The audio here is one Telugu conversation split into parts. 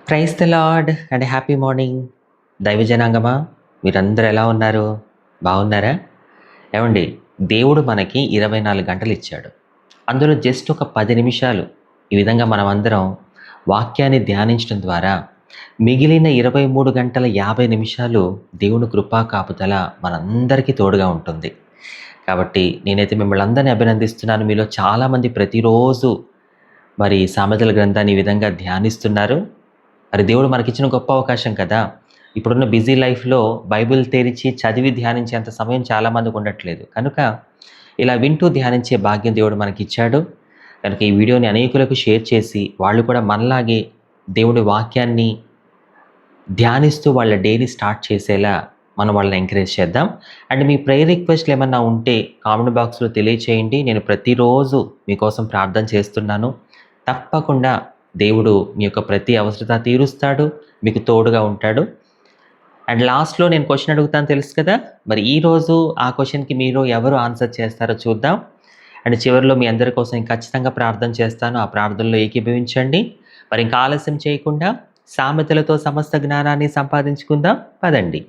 Praise the lord and happy morning దైవజనాంగమా. మీరందరూ ఎలా ఉన్నారు? బాగున్నారా? ఏమండి, దేవుడు మనకి 24 గంటలు ఇచ్చాడు. అందులో జస్ట్ ఒక 10 నిమిషాలు ఈ విధంగా మనం అందరం వాక్యాన్ని ధ్యానించడం ద్వారా మిగిలిన 23 గంటల 50 నిమిషాలు దేవుని కృపా కాపుదల మనందరికీ తోడుగా ఉంటుంది. కాబట్టి నేనైతే మిమ్మల్ని అందరినీ అభినందిస్తున్నాను. మీలో చాలామంది ప్రతిరోజు మరి సామెతల గ్రంథాన్ని ఈ విధంగా ధ్యానిస్తున్నారు. మరి దేవుడు మనకిచ్చిన గొప్ప అవకాశం కదా. ఇప్పుడున్న బిజీ లైఫ్లో బైబిల్ తెరిచి చదివి ధ్యానించేంత సమయం చాలామందికి ఉండట్లేదు. కనుక ఇలా వింటూ ధ్యానించే భాగ్యం దేవుడు మనకిచ్చాడు. కనుక ఈ వీడియోని అనేకులకు షేర్ చేసి వాళ్ళు కూడా మనలాగే దేవుడి వాక్యాన్ని ధ్యానిస్తూ వాళ్ళ డేని స్టార్ట్ చేసేలా మనం వాళ్ళని ఎంకరేజ్ చేద్దాం. అండ్ మీ ప్రేయర్ రిక్వెస్ట్లు ఏమన్నా ఉంటే కామెంట్ బాక్స్లో తెలియచేయండి. నేను ప్రతిరోజు మీకోసం ప్రార్థన చేస్తున్నాను. తప్పకుండా దేవుడు మీ యొక్క ప్రతి అవసరత తీరుస్తాడు, మీకు తోడుగా ఉంటాడు. అండ్ లాస్ట్లో నేను క్వశ్చన్ అడుగుతాను, తెలుసు కదా. మరి ఈరోజు ఆ క్వశ్చన్కి మీరు ఎవరు ఆన్సర్ చేస్తారో చూద్దాం. అండ్ చివరిలో మీ అందరి కోసం ఖచ్చితంగా ప్రార్థన చేస్తాను. ఆ ప్రార్థనలో ఏకీభవించండి. మరి ఇంకా ఆలస్యం చేయకుండా సామెతలతో సమస్త జ్ఞానాన్ని సంపాదించుకుందాం. పదండి.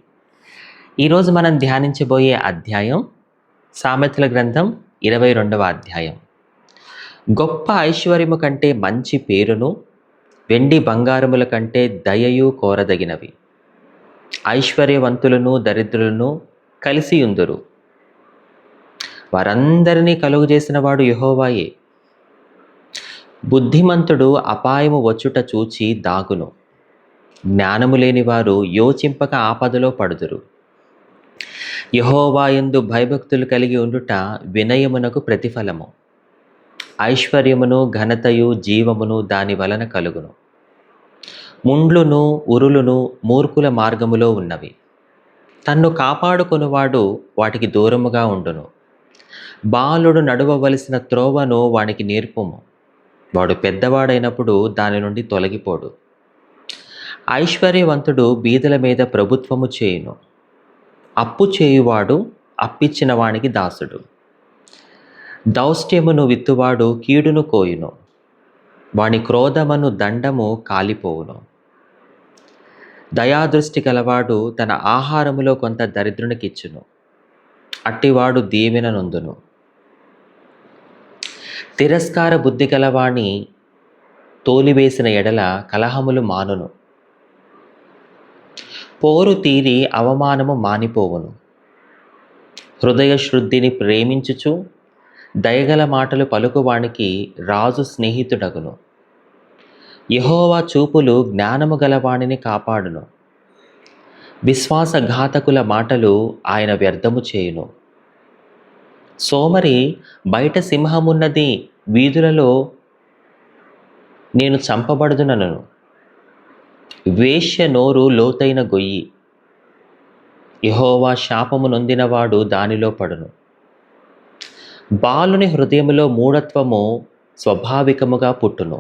ఈరోజు మనం ధ్యానించబోయే అధ్యాయం సామెతల గ్రంథం 22వ అధ్యాయం. గొప్ప ఐశ్వర్యము కంటే మంచి పేరును, వెండి బంగారముల కంటే దయయు కోరదగినవి. ఐశ్వర్యవంతులను దరిద్రులను కలిసి ఉందురు, వారందరినీ కలుగజేసిన వాడు యెహోవాయే. బుద్ధిమంతుడు అపాయము వచ్చుట చూచి దాగును, జ్ఞానము లేని వారు యోచింపక ఆపదలో పడుదురు. యెహోవాయందు భయభక్తులు కలిగి ఉండుట వినయమునకు ప్రతిఫలము. ఐశ్వర్యమును ఘనతయు జీవమును దాని వలన కలుగును. ముండ్లును ఉరులును మూర్ఖుల మార్గములో ఉన్నవి, తన్ను కాపాడుకొనువాడు వాటికి దూరముగా ఉండును. బాలుడు నడవవలసిన త్రోవను వానికి నేర్పుము, వాడు పెద్దవాడైనప్పుడు దాని నుండి తొలగిపోడు. ఐశ్వర్యవంతుడు బీదల మీద ప్రభుత్వము చేయును, అప్పు చేయువాడు అప్పిచ్చిన వానికి దాసుడు. దౌష్ట్యమును విత్తువాడు కీడును కోయును, వాని క్రోధమను దండము కాలిపోవును. దయాదృష్టి గలవాడు తన ఆహారములో కొంత దరిద్రునికిచ్చును, అట్టివాడు దీవెన నొందును. తిరస్కార బుద్ధి గలవాణి తోలివేసిన ఎడల కలహములు మానును. పోరు తీరి అవమానము మానిపోవును. హృదయ శుద్ధిని ప్రేమించుచు దయగల మాటలు పలుకువానికి రాజు స్నేహితుడగును. యెహోవా చూపులు జ్ఞానము గలవాణిని కాపాడును, విశ్వాసఘాతకుల మాటలు ఆయన వ్యర్థము చేయును. సోమరి బయట సింహమున్నది, వీధులలో నేను చంపబడుదునను. వేశ్య నోరు లోతైన గొయ్యి, యెహోవా శాపము నొందినవాడు దానిలో పడును. బాలుని హృదయములో మూఢత్వము స్వాభావికముగా పుట్టును,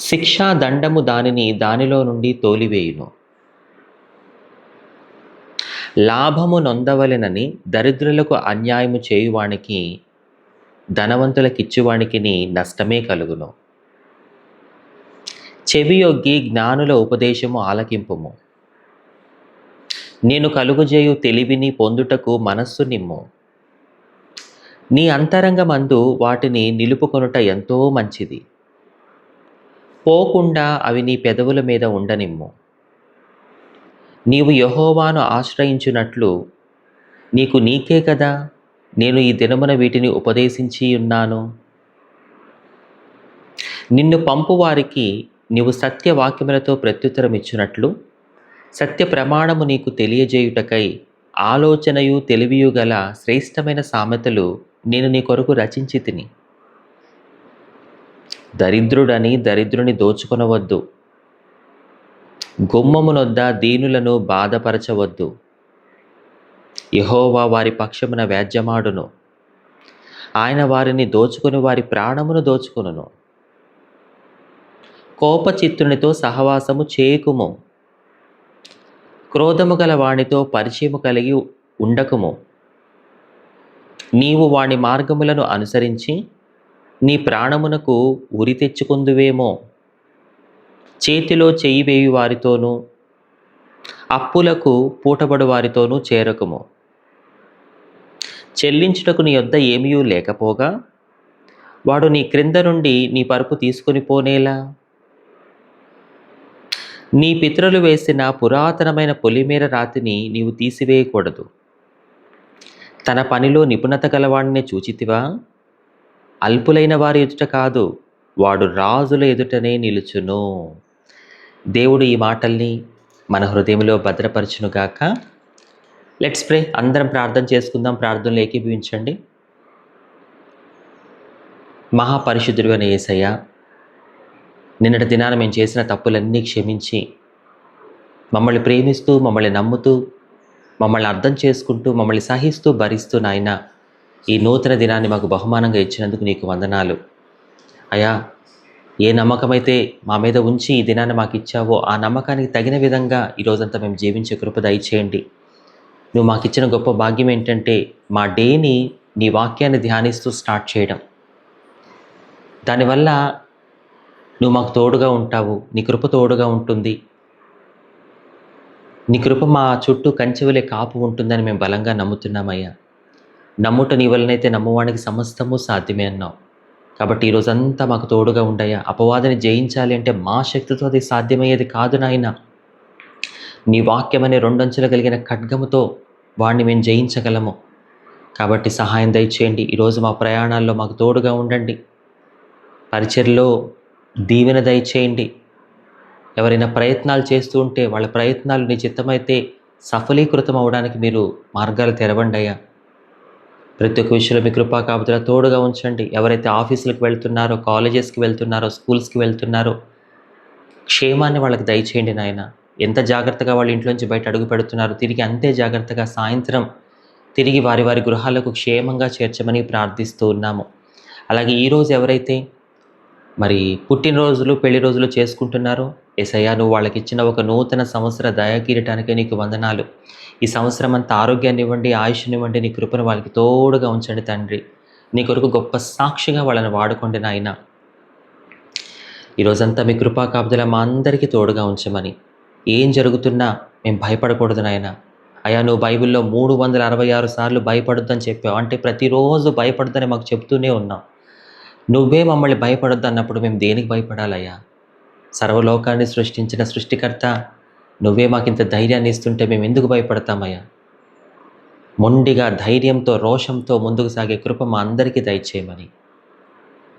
శిక్షా దండము దానిలో నుండి తోలివేయును. లాభము నొందవలెనని దరిద్రులకు అన్యాయము చేయువానికి ధనవంతులకిచ్చువానికి నష్టమే కలుగును. చెవియొగ్గి జ్ఞానుల ఉపదేశము ఆలకింపుము, నేను కలుగజేయు తెలివిని పొందుటకు మనస్సు నిమ్ము. నీ అంతరంగమందు వాటిని నిలుపుకొనుట ఎంతో మంచిది, పోకుండా అవి నీ పెదవుల మీద ఉండనిమ్ము. నీవు యెహోవాను ఆశ్రయించున్నట్లు నీకే కదా నేను ఈ దినమున వీటిని ఉపదేశించి ఉన్నాను. నిన్ను పంపు వారికి నీవు సత్యవాక్యములతో ప్రత్యుత్తరం ఇచ్చినట్లు సత్య ప్రమాణము నీకు తెలియజేయుటకై ఆలోచనయు తెలివియు గల శ్రేష్టమైన సామెతలు నేను నీ కొరకు రచించి తిని. దరిద్రుడని దరిద్రుని దోచుకొనవద్దు, గుమ్మమునొద్ద దీనులను బాధపరచవద్దు. యెహోవా వారి పక్షమున వ్యాజ్యమాడును, ఆయన వారిని దోచుకుని వారి ప్రాణమును దోచుకొనును. కోపచిత్తునితో సహవాసము చేయకుము, క్రోధము గల వానితో పరిచయము కలిగి ఉండకుము. నీవు వాని మార్గములను అనుసరించి నీ ప్రాణమునకు ఉరి తెచ్చుకుందువేమో. చేతిలో చెయ్యి వేయు వారితోనూ అప్పులకు పూటబడు వారితోనూ చేరకుము. చెల్లించుటకు నీ యొద్ద ఏమీయూ లేకపోగా వాడు నీ క్రింద నుండి నీ పరుపు తీసుకొని పోనేలా? నీ పితరులు వేసిన పురాతనమైన పొలిమేర రాతిని నీవు తీసివేయకూడదు. తన పనిలో నిపుణత గలవాడిని చూచితివా? అల్పులైన వారి ఎదుట కాదు, వాడు రాజుల ఎదుటనే నిలుచును. దేవుడు ఈ మాటల్ని మన హృదయంలో భద్రపరచునుగాక. Let's pray. అందరం ప్రార్థన చేసుకుందాం. ప్రార్థనలు ఏకీభవించండి. మహాపరిశుద్ధుడు అయిన యేసయ్య, నిన్నటి దినాన మేము చేసిన తప్పులన్నీ క్షమించి మమ్మల్ని ప్రేమిస్తూ, మమ్మల్ని నమ్ముతూ, మమ్మల్ని అర్థం చేసుకుంటూ, మమ్మల్ని సహిస్తూ, భరిస్తూ నాయన ఈ నూతన దినాన్ని మాకు బహుమానంగా ఇచ్చినందుకు నీకు వందనాలు. అయ్యా, ఏ నమ్మకమైతే మా మీద ఉంచి ఈ దినాన్ని మాకు ఇచ్చావో ఆ నమ్మకానికి తగిన విధంగా ఈరోజంతా మేము జీవించే కృప దయచేయండి. నువ్వు మాకు ఇచ్చిన గొప్ప భాగ్యం ఏంటంటే మా డేని నీ వాక్యాన్ని ధ్యానిస్తూ స్టార్ట్ చేయడం. దానివల్ల నువ్వు మాకు తోడుగా ఉంటావు, నీ కృప తోడుగా ఉంటుంది, నీ కృప మా చుట్టూ కంచెవలే కాపు ఉంటుందని మేము బలంగా నమ్ముతున్నామయ్యా. నమ్ముట నీ వలనైతే నమ్మువానికి సమస్తము సాధ్యమే అన్నావు. కాబట్టి ఈరోజంతా మాకు తోడుగా ఉండయ్యా. అపవాదిని జయించాలి అంటే మా శక్తితో అది సాధ్యమయ్యేది కాదు నాయన. నీ వాక్యం అనే 2 అంచులు కలిగిన ఖడ్గముతో వాడిని మేము జయించగలము. కాబట్టి సహాయం దయచేయండి. ఈరోజు మా ప్రయాణాల్లో మాకు తోడుగా ఉండండి. పరిచర్లో దీవెన దయచేయండి. ఎవరైనా ప్రయత్నాలు చేస్తూ ఉంటే వాళ్ళ ప్రయత్నాలు నీ చిత్తమైతే సఫలీకృతం అవడానికి మీరు మార్గాలు తెరవండి అయ్యా. ప్రతి ఒక్క విషయంలో మీ కృపా కాపుదల తోడుగా ఉంచండి. ఎవరైతే ఆఫీసులకు వెళ్తున్నారో, కాలేజెస్కి వెళ్తున్నారో, స్కూల్స్కి వెళ్తున్నారో క్షేమాన్ని వాళ్ళకి దయచేయండి నాయన. ఎంత జాగ్రత్తగా వాళ్ళ ఇంట్లోంచి బయట అడుగు పెడుతున్నారు, తిరిగి అంతే జాగ్రత్తగా సాయంత్రం తిరిగి వారి వారి గృహాలకు క్షేమంగా చేర్చమని ప్రార్థిస్తూ ఉన్నాము. అలాగే ఈరోజు ఎవరైతే మరి పుట్టినరోజులు, పెళ్లి రోజులు చేసుకుంటున్నారో యేసయ్యా, నువ్వు వాళ్ళకి ఇచ్చిన ఒక నూతన సంవత్సర దయాకిరీటానికే నీకు వందనాలు. ఈ సంవత్సరం అంతా ఆరోగ్యాన్ని ఇవ్వండి, ఆయుష్నివ్వండి, నీ కృపను వాళ్ళకి తోడుగా ఉంచండి తండ్రి. నీ కొరకు గొప్ప సాక్షిగా వాళ్ళని వాడుకోండి నాయన. ఈరోజంతా మీ కృపా కాపుదల మా అందరికీ తోడుగా ఉంచమని, ఏం జరుగుతున్నా మేము భయపడకూడదు నాయన. అయ్యా, నువ్వు బైబిల్లో 366 సార్లు భయపడొద్దని చెప్పావు. అంటే ప్రతిరోజు భయపడొద్దని మాకు చెప్తూనే ఉన్నావు. నువ్వే మమ్మల్ని భయపడొద్దు అన్నప్పుడు మేము దేనికి భయపడాలయ్యా? సర్వలోకాన్ని సృష్టించిన సృష్టికర్త నువ్వే మాకింత ధైర్యాన్ని ఇస్తుంటే మేము ఎందుకు భయపడతామయ్యా? మొండిగా ధైర్యంతో, రోషంతో ముందుకు సాగే కృప మా అందరికీ దయచేయమని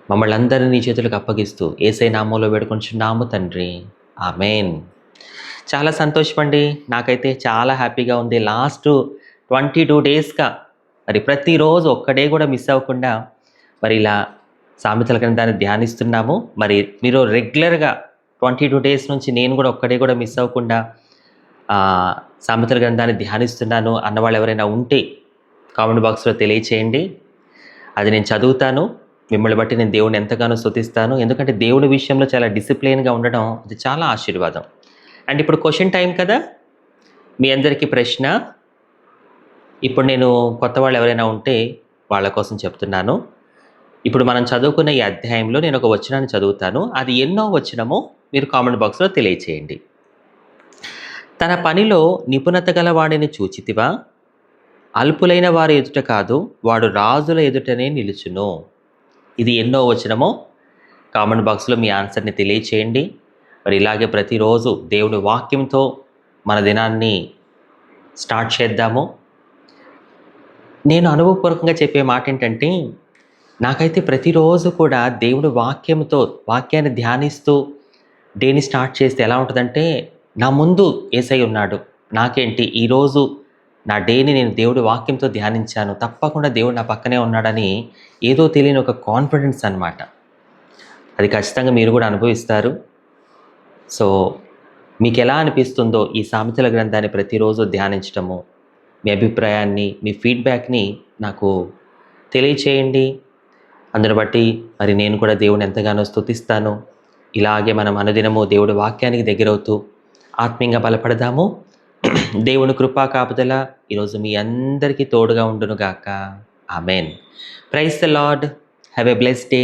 మమ్మల్ని అందరినీ నీ చేతులకు అప్పగిస్తూ యేసయ్య నామంలో వేడుకొంచున్నాము తండ్రి. ఆమేన్. చాలా సంతోషమండి. నాకైతే చాలా హ్యాపీగా ఉంది. లాస్ట్ 22 డేస్గా మరి ప్రతిరోజు ఒక్కడే కూడా మిస్ అవ్వకుండా మరి ఇలా సామెతల గ్రంథాన్ని ధ్యానిస్తున్నాము. మరి మీరు రెగ్యులర్గా 22 డేస్ నుంచి నేను కూడా ఒక్కడే కూడా మిస్ అవ్వకుండా సామెతల గ్రంథాన్ని ధ్యానిస్తున్నాను అన్నవాళ్ళు ఎవరైనా ఉంటే కామెంట్ బాక్స్లో తెలియచేయండి. అది నేను చదువుతాను. మిమ్మల్ని బట్టి నేను దేవుని ఎంతగానో స్తుతిస్తాను. ఎందుకంటే దేవుడి విషయంలో చాలా డిసిప్లిన్గా ఉండడం అది చాలా ఆశీర్వాదం. అండ్ ఇప్పుడు క్వశ్చన్ టైం కదా. మీ అందరికీ ప్రశ్న. ఇప్పుడు నేను కొత్త వాళ్ళు ఎవరైనా ఉంటే వాళ్ళ కోసం చెప్తున్నాను. ఇప్పుడు మనం చదువుకున్న ఈ అధ్యాయంలో నేను ఒక వచనాన్ని చదువుతాను. అది ఎన్నో వచనమో మీరు కామెంట్ బాక్స్లో తెలియచేయండి. తన పనిలో నిపుణత గల వాడిని చూచితివా? అల్పులైన వారి ఎదుట కాదు, వాడు రాజుల ఎదుటనే నిలుచును. ఇది ఎన్నో వచనమో కామెంట్ బాక్స్లో మీ ఆన్సర్ని తెలియచేయండి. మరి ఇలాగే ప్రతిరోజు దేవుని వాక్యంతో మన దినాన్ని స్టార్ట్ చేద్దాము. నేను అనుభవపూర్వకంగా చెప్పే మాట ఏంటంటే, నాకైతే ప్రతిరోజు కూడా దేవుడి వాక్యాన్ని ధ్యానిస్తూ డేని స్టార్ట్ చేస్తే ఎలా ఉంటుందంటే, నా ముందు యేసయ్య ఉన్నాడు, నాకేంటి ఈరోజు నా డేని నేను దేవుడి వాక్యంతో ధ్యానించాను, తప్పకుండా దేవుడు నా పక్కనే ఉన్నాడని ఏదో తెలియని ఒక కాన్ఫిడెన్స్ అన్నమాట. అది ఖచ్చితంగా మీరు కూడా అనుభవిస్తారు. సో మీకు ఎలా అనిపిస్తుందో ఈ సామెతల గ్రంథాన్ని ప్రతిరోజు ధ్యానించటము, మీ అభిప్రాయాన్ని, మీ ఫీడ్బ్యాక్ని నాకు తెలియచేయండి. అందును బట్టి మరి నేను కూడా దేవుని ఎంతగానో స్తుతిస్తాను. ఇలాగే మనం అనుదినము దేవుడి వాక్యానికి దగ్గరవుతూ ఆత్మీయంగా బలపడదాము. దేవుని కృపా కాపుదల ఈరోజు మీ అందరికీ తోడుగా ఉండునుగాక. Amen. Praise the Lord. Have a blessed day.